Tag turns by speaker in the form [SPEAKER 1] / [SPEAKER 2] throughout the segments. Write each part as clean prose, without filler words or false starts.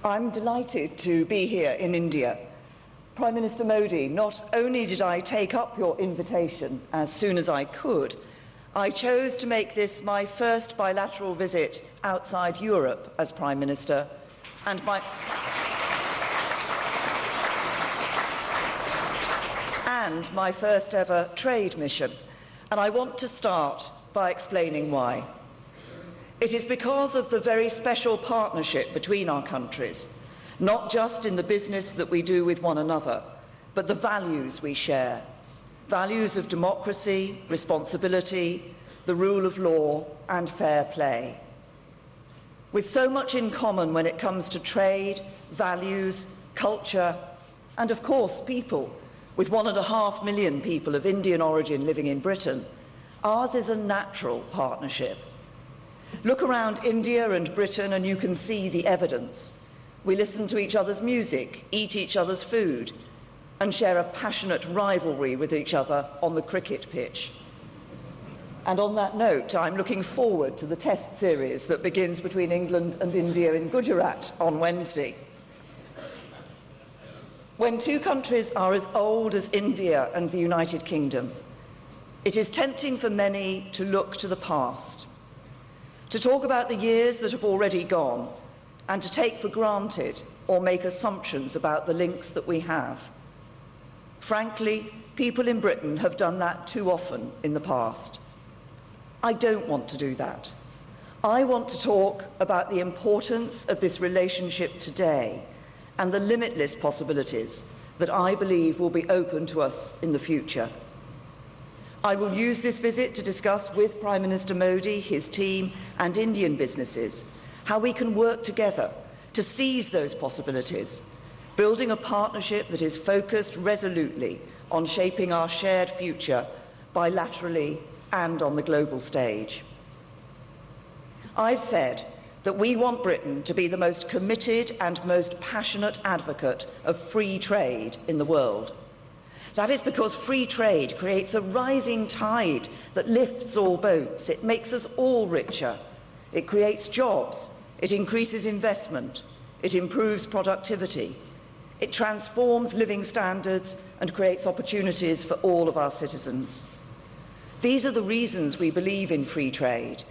[SPEAKER 1] I'm delighted to be here in India. Prime Minister Modi, not only did I take up your invitation as soon as I could, I chose to make this my first bilateral visit outside Europe as Prime Minister and my first ever trade mission. And I want to start by explaining why. It is because of the very special partnership between our countries, not just in the business that we do with one another, but the values we share. Values of democracy, responsibility, the rule of law, and fair play. With so much in common when it comes to trade, values, culture, and of course people, with 1.5 million people of Indian origin living in Britain, ours is a natural partnership. Look around India and Britain and you can see the evidence. We listen to each other's music, eat each other's food, and share a passionate rivalry with each other on the cricket pitch. And on that note, I'm looking forward to the test series that begins between England and India in Gujarat on Wednesday. When two countries are as old as India and the United Kingdom, it is tempting for many to look to the past, to talk about the years that have already gone, and to take for granted or make assumptions about the links that we have. Frankly, people in Britain have done that too often in the past. I don't want to do that. I want to talk about the importance of this relationship today and the limitless possibilities that I believe will be open to us in the future. I will use this visit to discuss with Prime Minister Modi, his team, and Indian businesses how we can work together to seize those possibilities, building a partnership that is focused resolutely on shaping our shared future bilaterally and on the global stage. I've said that we want Britain to be the most committed and most passionate advocate of free trade in the world. That is because free trade creates a rising tide that lifts all boats. It makes us all richer. It creates jobs. It increases investment. It improves productivity. It transforms living standards and creates opportunities for all of our citizens. These are the reasons we believe in free trade.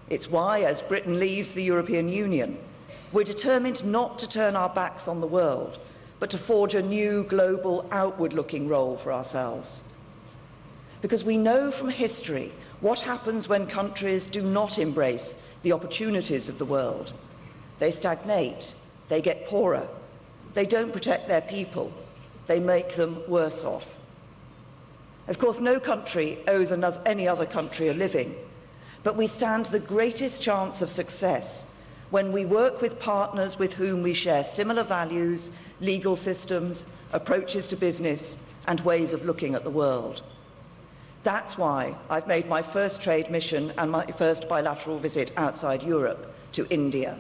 [SPEAKER 1] It's why, as Britain leaves the European Union, we're determined not to turn our backs on the world, but to forge a new global outward-looking role for ourselves. Because we know from history what happens when countries do not embrace the opportunities of the world. They stagnate, they get poorer, they don't protect their people, they make them worse off. Of course, no country owes any other country a living, but we stand the greatest chance of success when we work with partners with whom we share similar values, legal systems, approaches to business, and ways of looking at the world. That's why I've made my first trade mission and my first bilateral visit outside Europe to India.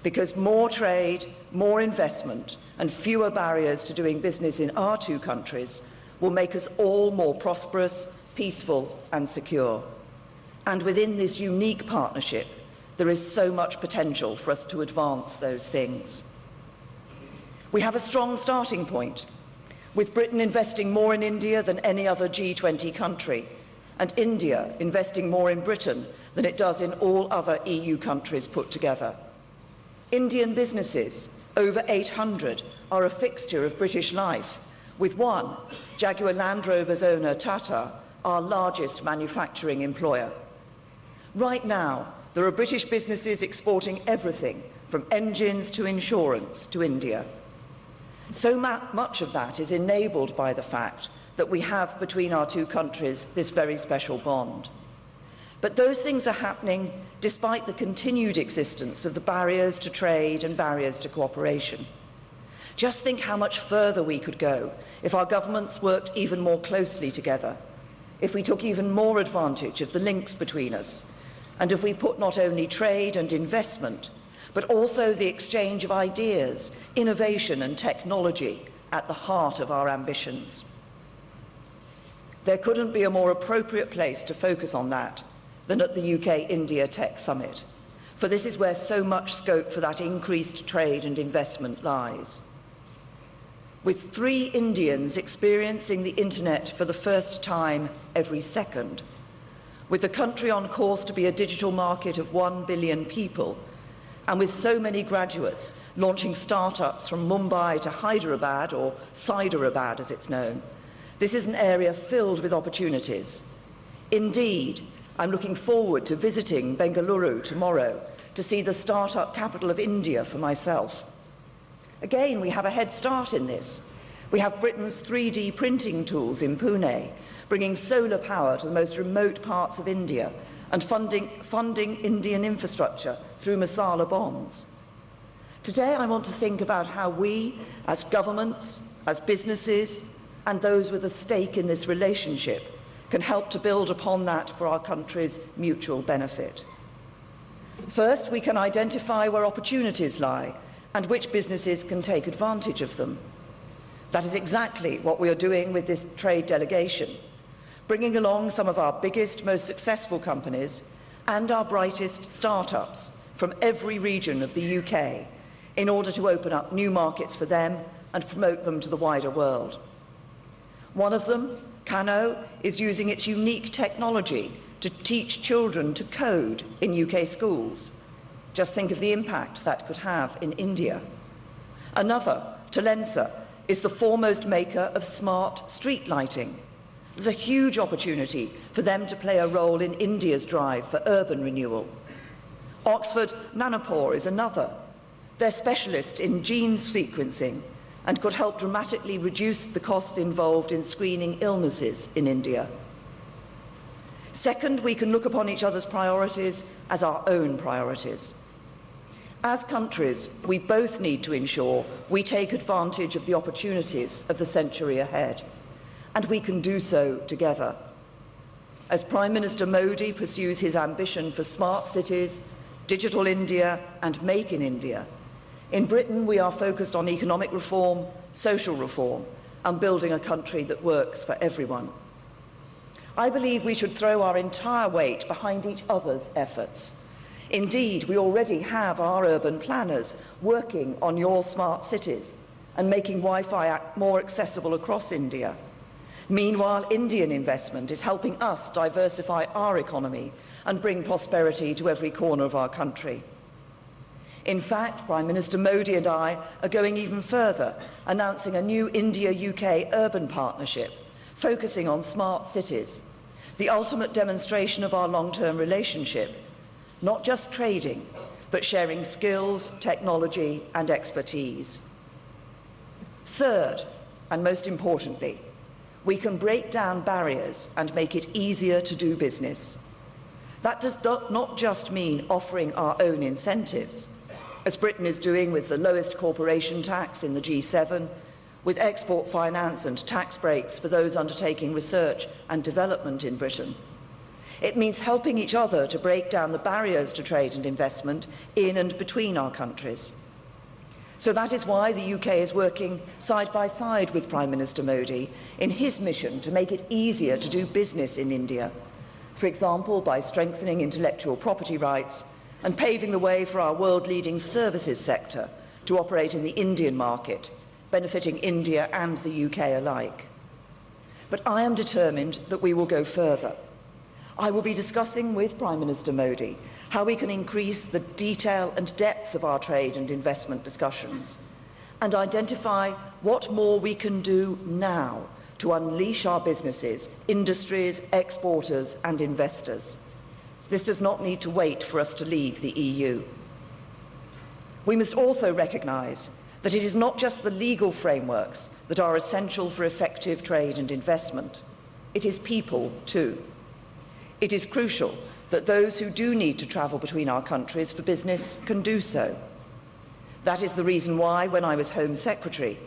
[SPEAKER 1] Because more trade, more investment, and fewer barriers to doing business in our two countries will make us all more prosperous, peaceful, and secure. And within this unique partnership, there is so much potential for us to advance those things. We have a strong starting point, with Britain investing more in India than any other G20 country, and India investing more in Britain than it does in all other EU countries put together. Indian businesses, over 800, are a fixture of British life, with one, Jaguar Land Rover's owner Tata, our largest manufacturing employer. Right now, there are British businesses exporting everything from engines to insurance to India. So much of that is enabled by the fact that we have between our two countries this very special bond. But those things are happening despite the continued existence of the barriers to trade and barriers to cooperation. Just think how much further we could go if our governments worked even more closely together, if we took even more advantage of the links between us, and if we put not only trade and investment, but also the exchange of ideas, innovation and technology at the heart of our ambitions. There couldn't be a more appropriate place to focus on that than at the UK-India Tech Summit, for this is where so much scope for that increased trade and investment lies. With 3 Indians experiencing the internet for the first time every second, with the country on course to be a digital market of 1 billion people, and with so many graduates launching startups from Mumbai to Hyderabad, or Siderabad as it's known, this is an area filled with opportunities. Indeed, I'm looking forward to visiting Bengaluru tomorrow to see the startup capital of India for myself. Again, we have a head start in this. We have Britain's 3D printing tools in Pune, bringing solar power to the most remote parts of India and funding Indian infrastructure through masala bonds. Today, I want to think about how we, as governments, as businesses, and those with a stake in this relationship, can help to build upon that for our country's mutual benefit. First, we can identify where opportunities lie and which businesses can take advantage of them. That is exactly what we are doing with this trade delegation, bringing along some of our biggest, most successful companies and our brightest startups from every region of the UK in order to open up new markets for them and promote them to the wider world. One of them, Kano, is using its unique technology to teach children to code in UK schools. Just think of the impact that could have in India. Another, Talensa, is the foremost maker of smart street lighting. There's a huge opportunity for them to play a role in India's drive for urban renewal. Oxford Nanopore is another. They're specialists in gene sequencing and could help dramatically reduce the costs involved in screening illnesses in India. Second, we can look upon each other's priorities as our own priorities. As countries, we both need to ensure we take advantage of the opportunities of the century ahead, and we can do so together. As Prime Minister Modi pursues his ambition for smart cities, digital India, and Make in India, in Britain we are focused on economic reform, social reform, and building a country that works for everyone. I believe we should throw our entire weight behind each other's efforts. Indeed, we already have our urban planners working on your smart cities and making Wi-Fi more accessible across India. Meanwhile, Indian investment is helping us diversify our economy and bring prosperity to every corner of our country. In fact, Prime Minister Modi and I are going even further, announcing a new India-UK urban partnership focusing on smart cities, the ultimate demonstration of our long-term relationship, not just trading, but sharing skills, technology, and expertise. Third, and most importantly, we can break down barriers and make it easier to do business. That does not just mean offering our own incentives, as Britain is doing with the lowest corporation tax in the G7, with export finance and tax breaks for those undertaking research and development in Britain. It means helping each other to break down the barriers to trade and investment in and between our countries. So that is why the UK is working side by side with Prime Minister Modi in his mission to make it easier to do business in India, for example, by strengthening intellectual property rights and paving the way for our world-leading services sector to operate in the Indian market, benefiting India and the UK alike. But I am determined that we will go further. I will be discussing with Prime Minister Modi how we can increase the detail and depth of our trade and investment discussions and identify what more we can do now to unleash our businesses, industries, exporters and investors. This does not need to wait for us to leave the EU. We must also recognise that it is not just the legal frameworks that are essential for effective trade and investment. It is people too. It is crucial that those who do need to travel between our countries for business can do so. That is the reason why, when I was Home Secretary,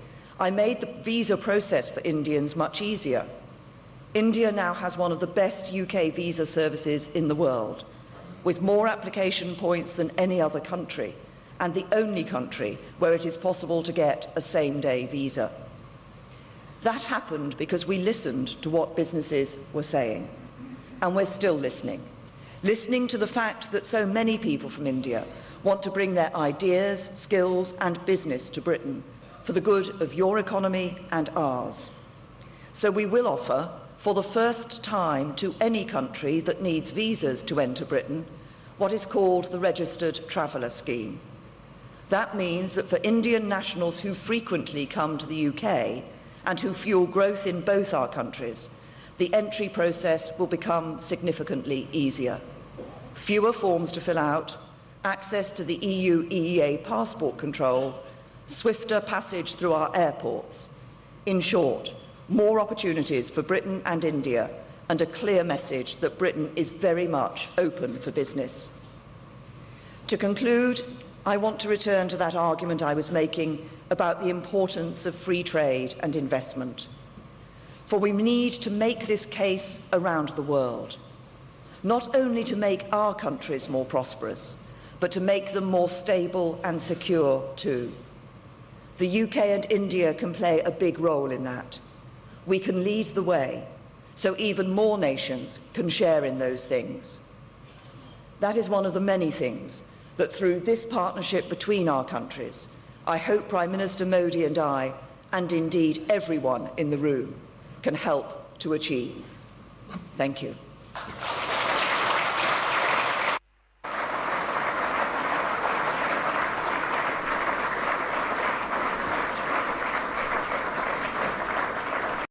[SPEAKER 1] I made the visa process for Indians much easier. India now has one of the best UK visa services in the world, with more application points than any other country, and the only country where it is possible to get a same-day visa. That happened because we listened to what businesses were saying, and we're still listening. listening to the fact that so many people from India want to bring their ideas, skills and business to Britain for the good of your economy and ours. So we will offer, for the first time to any country that needs visas to enter Britain, what is called the Registered Traveller Scheme. That means that for Indian nationals who frequently come to the UK and who fuel growth in both our countries, the entry process will become significantly easier. Fewer forms to fill out, access to the EU EEA passport control, swifter passage through our airports. In short, more opportunities for Britain and India, and a clear message that Britain is very much open for business. To conclude, I want to return to that argument I was making about the importance of free trade and investment. For we need to make this case around the world, not only to make our countries more prosperous, but to make them more stable and secure too. The UK and India can play a big role in that. We can lead the way, so even more nations can share in those things. That is one of the many things that through this partnership between our countries, I hope Prime Minister Modi and I, and indeed everyone in the room, can help to achieve. Thank you.